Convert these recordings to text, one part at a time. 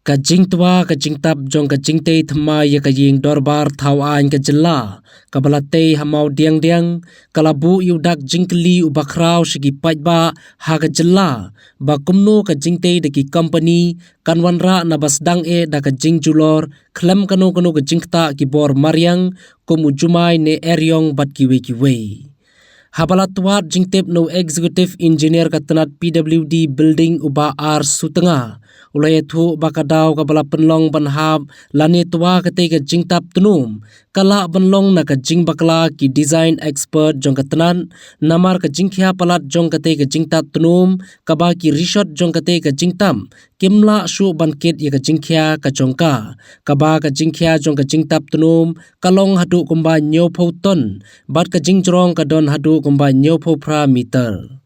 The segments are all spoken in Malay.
Kajing tua kajing tap jong kajing te thma ya kajing dorbar thau an kajela kabalate hamau diang diang kalabu yudak jingkli ubakrau shigi pajba ha kajela ba kumno kajing te deki company kanwanra na basdang e da kajing julor klem kanu kajing ta kibor maryang komu jumai ne eryong bat kiwe Habalatwat jingtep no executive engineer katanat PWD building uba ar sutenga ulaya thu bakadaw kabala penlong banhab lani tua ketika jingtap tenum kala benlong na ka jing bakla ki design expert jong katanan namar ka jingkhia palat jong ketika jingtap tenum kaba ki resort jong ketika jingtam kimla shu banket ya ka jingkhia ka jongka kaba ka jingkhia jong ka jingtap tenum kalong hadu kumba nyophau ton bat ka jingjrong ka don hadu kumba nyophau pra meter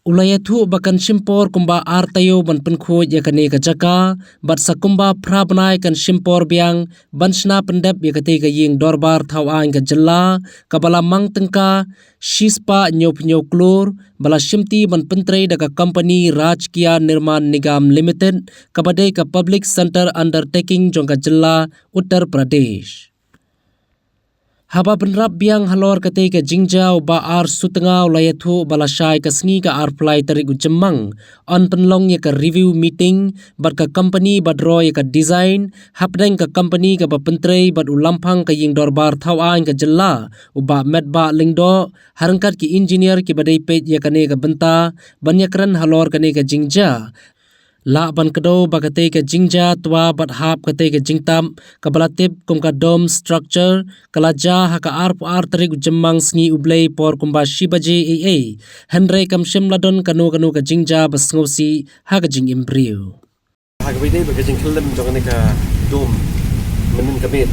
ulaya thu bakan simpor kumba artayo ban penkho ya kane ka jaka bat sakumba prabnai kan simpor biang bansna pendep ya kate ka ying dorbar thawan ka jella kabala mang tengka shispa nyop klur bala shimti ban pentrei daga company Rajkiya Nirman Nigam Limited kabade ka public center undertaking jongka jella Uttar Pradesh Haba penrap biang halor kate ka jingjau ba ar sutenga ulayathu balasai ka sngi ka ar fly tarik ujemang on penlong ya ka review meeting bat ka company badro ya ka design hapdeng ka company ka bapentrei bat ulampang ka ying dorbar thawan ka jella uba medba lingdo harangkat ki engineer ki badai pej ya kane ka benta banyakran halor kane ka jingja La ban kado bakate ke jingja tua bat hap kate ke jingtam kabalatip kum ka dome structure kalaja haka arp tarik jemang sngi ublei por kumba shibaje aa henry kam shimladon kanu ka jingja basngosi haka jing imbriu haka bide ba jing kelem jong ka dome menin kabit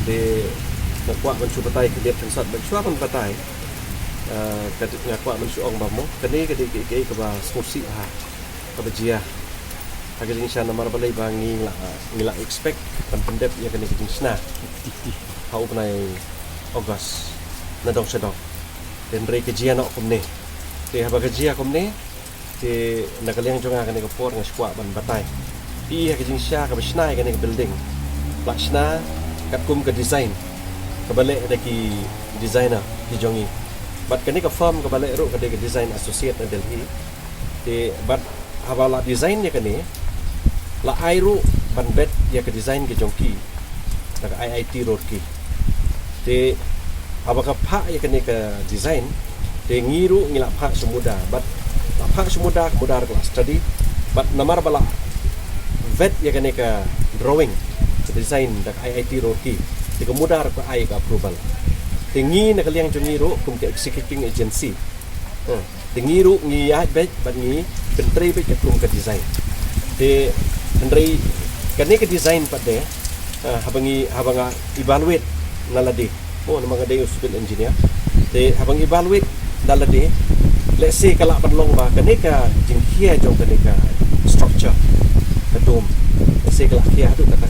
de nakwa ban subatai ke det sat ban suapan batai ka nakwa ban suong ba mo kani ka de ke ba smosi ha ka bajia Hagajing siya na marabalay ba ngila expect kan pendep ya kani kajing sna hau panay August na dong sa dong den re kajia no kumne te haba kajia kumne te nakaliang jonga kani ka por nga squat ban batay i hagajing siya ka basna kani ka building laksna kat kum ka design ka bale da ki designer ki jongi bat kani ka firm ka bale ro ka de ka design associate na Delhi te bat haba la design ya kani la airu ban bet ya ke design ke jongki daga IIT Roorkee te abaka pha ya ke design te ngiru ngila pha semuda but la pha semuda kemuda kelas study but namar bala vet ya ke drawing ke design daga IIT Roorkee te kemuda ke ai ka approval te ngi na kaliang jongiru kum ke executing agency te ngiru ngi ya bet bat ngi pentri bet ke kum ke design te Andrei kani ke design pada habanga evaluate nalade mo nama ngade civil engineer te habang evaluate nalade let's say kala panlong ba kani ka jingkhia jong kani ka structure ka dome let's say kala khia hadu kata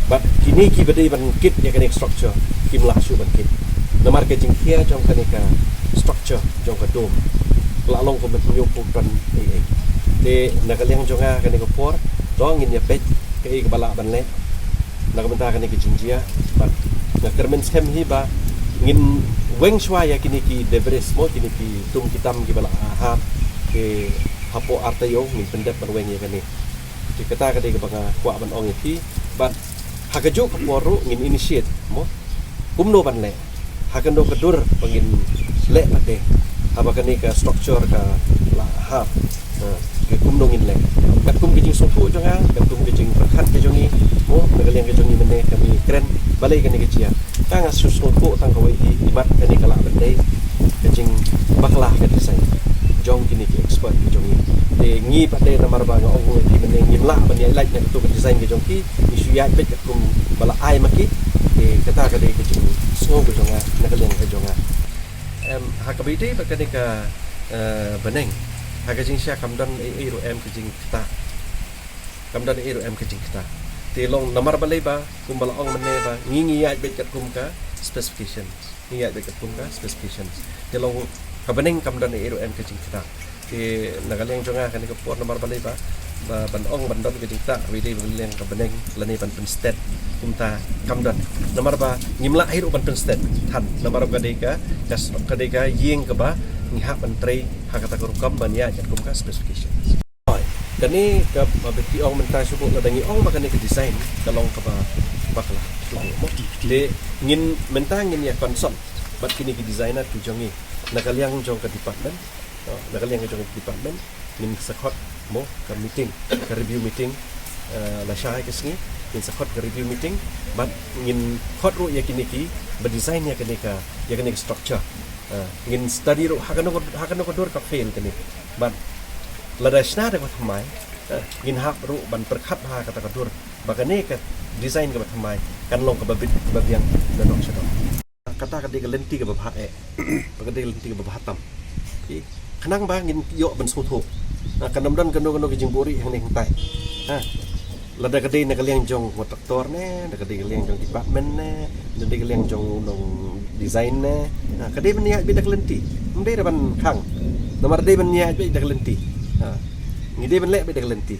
but kini ki bade ban kit ya kani structure kimla su ban kit namar ke jingkhia jong kani ka structure jong ka dome kala long ko menyo putan te nakaliang jonga kani ka por dong in ya pet ke bala ban le nakabenta kani ke jingjia bat nakermen sem hi ba ngin weng shwa ya kini ki debres mo kini ki tum kitam ki bala ha ke hapo artayo min pendep ban weng ya kani ti kata kade ke banga kwa ban ong ti bat hagajo ka poru ngin initiate mo kumno ban le hagando kedur pangin le ade haba kani ka structure ka la ha ke kumno ngin le kat kum kijing sofu jonga kat kum kijing perhat ke jongi mo nagaliang ke jongi mene kami keren balai kani kejia kang asus sofu tang kawai ibat kani kala bandai kijing baklah ke design jong kini ke expert ke jongi te ngi pate namar ba ngong ti mene ngin la ban yai like na tu ke design ke jongki isu ya bet kum bala ai maki te kata ka de kijing so ke jonga nagaliang ke jonga hakabite ba kani ka beneng hagajing siya kamdan ero em kejing kita kamdan ero em kejing kita telong namar balai ba kumbala ong mene ba ngingi ya bet kat kum ka specifications ngingi ya bet kat kum ka specifications telong kabeneng kamdan ero em kejing kita te nagaleng jonga kani ka por namar balai ba ban ong ban don ke jingta widi benleng ke beneng lani ban state kumta kamdan nomor ba ngimla hiru ban state than nomor kadeka kas kadeka ying ke ba ngihak menteri hakata kurukam ban ya jat kumka specification kani ka mabeki ong menta subu ladangi ong makani ke design kalong ka ba bakla subu mo le ngin menta ngin ya konsol bat kini ke designer tu jongi nakaliang jong ke department nakaliang jong ke department ngin sakot mo ke meeting ke review meeting la syai ke singi ngin sakot ke review meeting bat ngin khot ru ya kini ki berdesign ya kini ka structure ngin study ru hakano ko dur ka fail kini bat ladashna da ko thamai ngin hap ru ban perkhat ha kata kadur bagane ka design ka thamai kan long ka babit babiang danok sedok kata ka lenti ka babha bagade lenti ka babha tam khanang ba ngin yo ban suthu kan namdan kanu ke jingburi hang ning tai lada kade na kaliang jong kontraktor ne da kade kaliang jong department ne da kade kaliang jong nong design ne kade ban ya bi da lenti mde ban khang nomor de ban ya bi da lenti ngide ban lek be dak lenti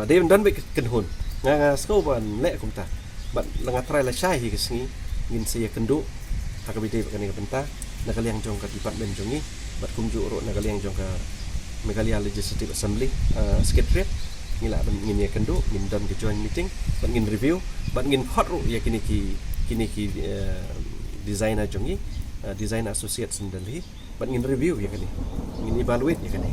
de ban don be kenhun nga sko ban lek kumta ban langa trai la syai hi kesngi ngin sia kendu hakabide bakani ka penta nakaliang jong ka department jongi bat kumju ro nakaliang jong ka Meghalaya Legislative Assembly secretariat ngila ban ngin ya kendu ngin don ke join meeting ban ngin review ban ngin hot ro ya kini ki designer jongi design associates in Delhi ban ngin review ya kini ngin evaluate ya kini